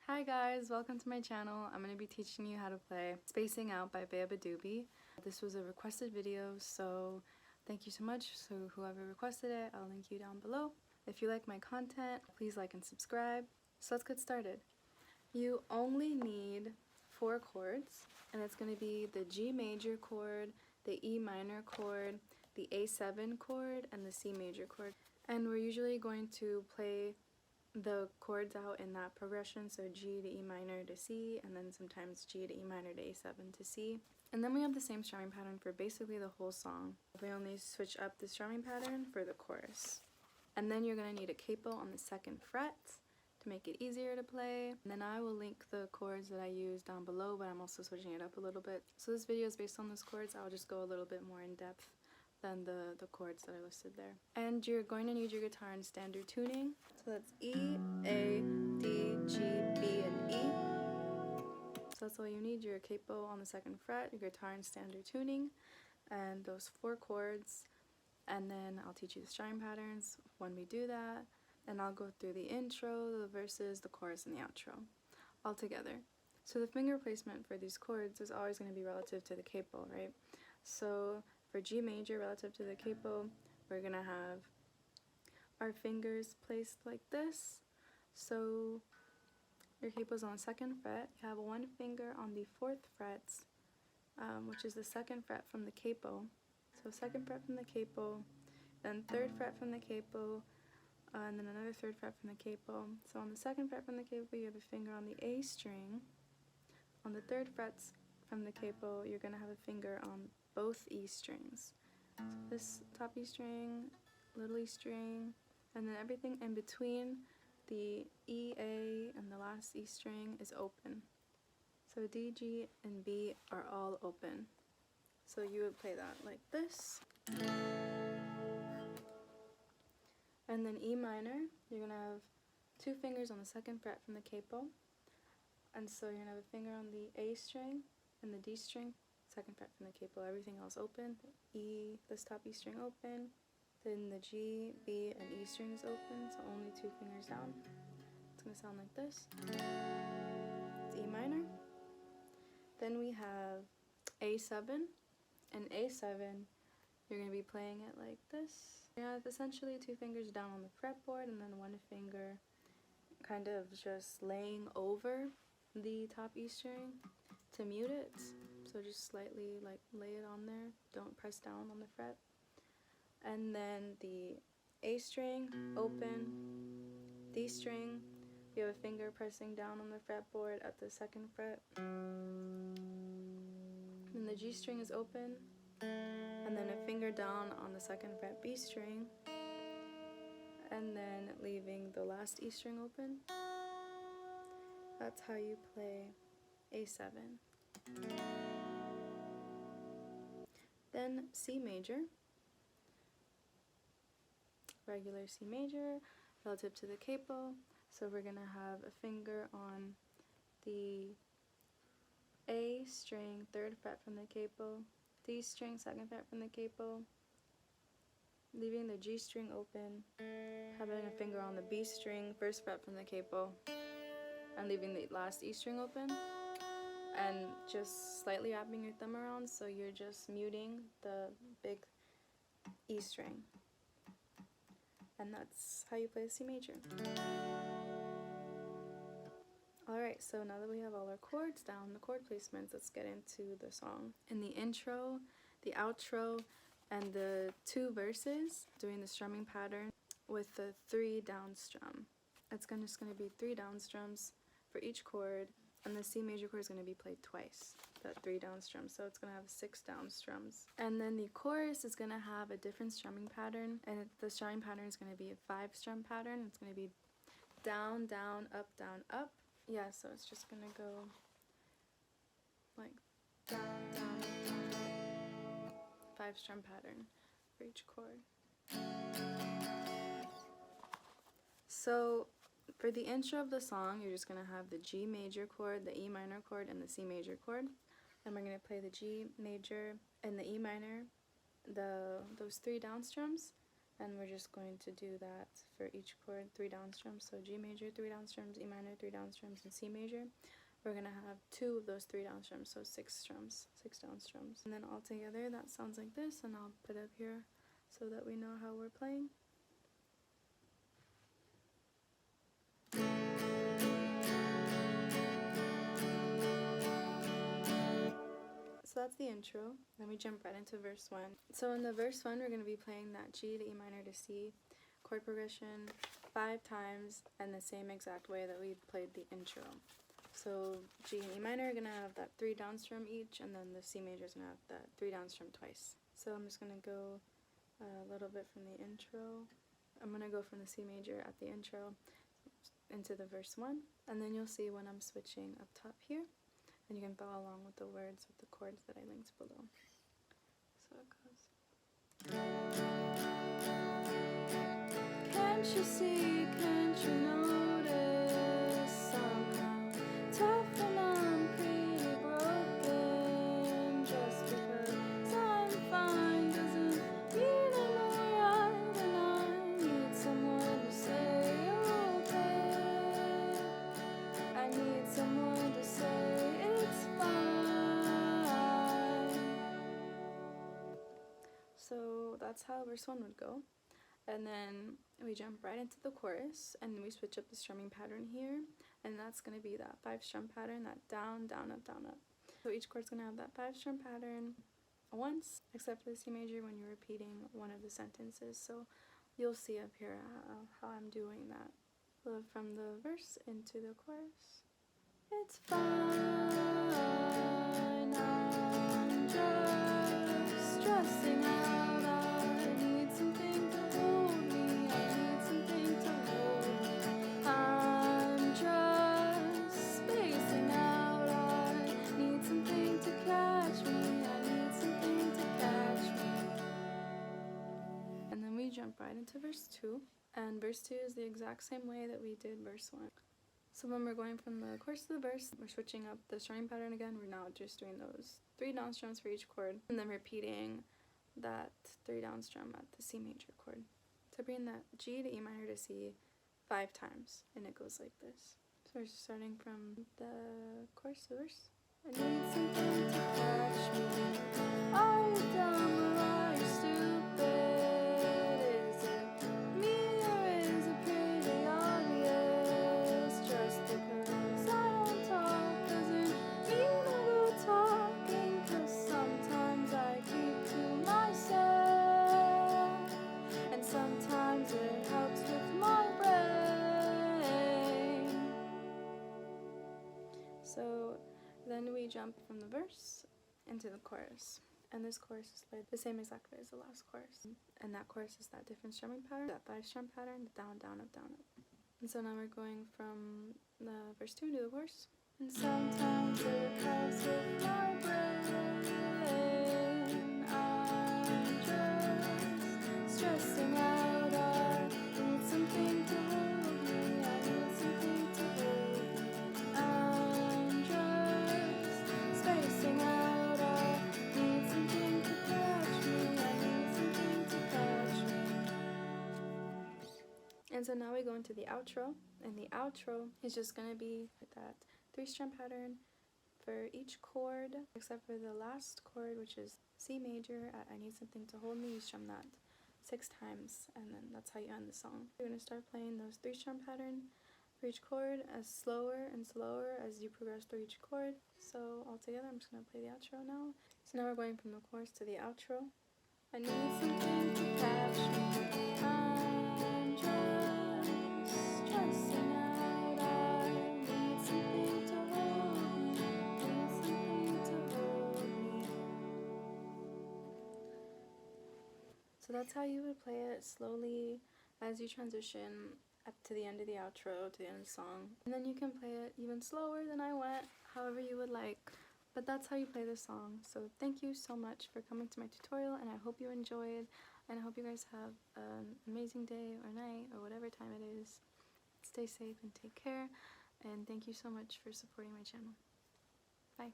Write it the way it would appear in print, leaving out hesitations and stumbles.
Hi guys, welcome to my channel. I'm going to be teaching you how to play Spacing Out by Beabadoobee. This was a requested video, so thank you so much. So whoever requested it, I'll link you down below. If you like my content, please like and subscribe. So let's get started. You only need 4 chords, and it's going to be the G major chord, the E minor chord, the A7 chord, and the C major chord. And we're usually going to play the chords out in that progression, so G to E minor to C, and then sometimes G to E minor to A7 to C. And then we have the same strumming pattern for basically the whole song. We only switch up the strumming pattern for the chorus. And then you're going to need a capo on the 2nd fret to make it easier to play. And then I will link the chords that I use down below, but I'm also switching it up a little bit. So this video is based on those chords. I'll just go a little bit more in depth than the chords that are listed there. And you're going to need your guitar in standard tuning. So that's E, A, D, G, B, and E. So that's all you need, your capo on the 2nd fret, your guitar in standard tuning, and those 4 chords. And then I'll teach you the strumming patterns when we do that. And I'll go through the intro, the verses, the chorus, and the outro all together. So the finger placement for these chords is always going to be relative to the capo, right? So for G major relative to the capo, we're going to have our fingers placed like this. So your capo's on the 2nd fret. You have 1 finger on the 4th fret, which is the 2nd fret from the capo. So 2nd fret from the capo, then 3rd fret from the capo, and then another 3rd fret from the capo. So on the 2nd fret from the capo, you have a finger on the A string. On the 3rd fret from the capo, you're going to have a finger on both E strings. So this top E string, little E string, and then everything in between the E, A, and the last E string is open. So D, G, and B are all open. So you would play that like this. And then E minor, you're going to have 2 fingers on the 2nd fret from the capo. And so you're going to have a finger on the A string and the D string, 2nd fret from the capo, everything else open. E, this top E string open. Then the G, B, and E string is open, so only 2 fingers down. It's going to sound like this. It's E minor. Then we have A7, and A7, you're going to be playing it like this. You have essentially 2 fingers down on the fretboard, and then 1 finger kind of just laying over the top E string to mute it. So just slightly like lay it on there. Don't press down on the fret. And then the A string, open, D string, you have a finger pressing down on the fretboard at the 2nd fret. Then the G string is open, and then a finger down on the 2nd fret B string, and then leaving the last E string open. That's how you play A7. Then C major. Regular C major relative to the capo. So we're going to have a finger on the A string, 3rd fret from the capo, D string, 2nd fret from the capo, leaving the G string open, having a finger on the B string, 1st fret from the capo, and leaving the last E string open, and just slightly wrapping your thumb around so you're just muting the big E string. And that's how you play the C major. Alright, so now that we have all our chords down, the chord placements, let's get into the song. In the intro, the outro, and the 2 verses, doing the strumming pattern with the 3 down strum. It's just going to be 3 down strums for each chord, and the C major chord is going to be played twice, that 3 down strums, so it's going to have 6 down strums. And then the chorus is going to have a different strumming pattern, and the strumming pattern is going to be a 5 strum pattern. It's going to be down, down, up, down, up. Yeah, so it's just going to go like down, down, down, 5 strum pattern for each chord. So for the intro of the song, you're just going to have the G major chord, the E minor chord, and the C major chord. And we're going to play the G major and the E minor, those 3 down strums, and we're just going to do that for each chord, 3 down strums. So G major, 3 down strums, E minor, 3 down strums, and C major. We're going to have 2 of those 3 down strums, so 6 strums, 6 down strums. And then all together that sounds like this, and I'll put it up here so that we know how we're playing. So that's the intro. Then we jump right into verse 1. So in the verse 1, we're going to be playing that G to E minor to C chord progression 5 times and the same exact way that we played the intro. So G and E minor are going to have that 3 down strum each, and then the C major is going to have that 3 down strum twice. So I'm just going to go a little bit from the intro. I'm going to go from the C major at the intro into the verse 1, and then you'll see when I'm switching up top here. And you can follow along with the words with the chords that I linked below. So it goes. Can't you see, can't you notice, somehow tough and I'm pretty broken. Just because I'm fine doesn't mean I'm alright, and I need someone to say okay. I need someone to say it's fine. So that's how verse 1 would go. And then we jump right into the chorus, and we switch up the strumming pattern here, and that's going to be that 5 strum pattern, that down, down, up, down, up. So each chord's going to have that 5 strum pattern once, except for the C major when you're repeating one of the sentences. So you'll see up here how I'm doing that. So from the verse into the chorus. It's fine, I'm just stressing out, I need something to hold me, I need something to hold me, I'm just spacing out, I need something to catch me, I need something to catch me. And then we jump right into verse 2, and verse 2 is the exact same way that we did verse 1. So when we're going from the chorus to the verse, we're switching up the strumming pattern again. We're now just doing those 3 down strums for each chord, and then repeating that 3 down strum at the C major chord. So bring that G to E minor to C 5 times, and it goes like this. So we're starting from the chorus to the verse. I need something to catch me. Are you dumb or are you stupid? Is it me or is it pretty obvious? Just because I don't talk doesn't mean I'm good talking, 'cause sometimes I keep to myself, and sometimes it helps with my brain. So then we jump from the verse into the chorus. And this chorus is played the same exact way as the last chorus. And that chorus is that different strumming pattern, that 5 strum pattern, the down, down, up, down, up. And so now we're going from the verse 2 into the chorus. And sometimes it helps with my brain. I'm just stressing out. I need something to hold me. I need something to hold me. I'm just spacing out. I need something to catch me. I need something to catch me. And so now we go into the outro, and the outro is just going to be that 3 strum pattern for each chord, except for the last chord, which is C major at I need something to hold me. You strum that 6 times, and then that's how you end the song. You're going to start playing those 3 strum pattern for each chord as slower and slower as you progress through each chord. So all together, I'm just going to play the outro now. So now we're going from the chorus to the outro. I need something to catch me. I'm just stressing out. I need something to hold me. Need something to hold me. So that's how you would play it slowly as you transition up to the end of the outro, to the end of the song. And then you can play it even slower than I went, however you would like. But that's how you play the song. So thank you so much for coming to my tutorial, and I hope you enjoyed, and I hope you guys have an amazing day or night or whatever time it is. Stay safe and take care, and thank you so much for supporting my channel. Bye.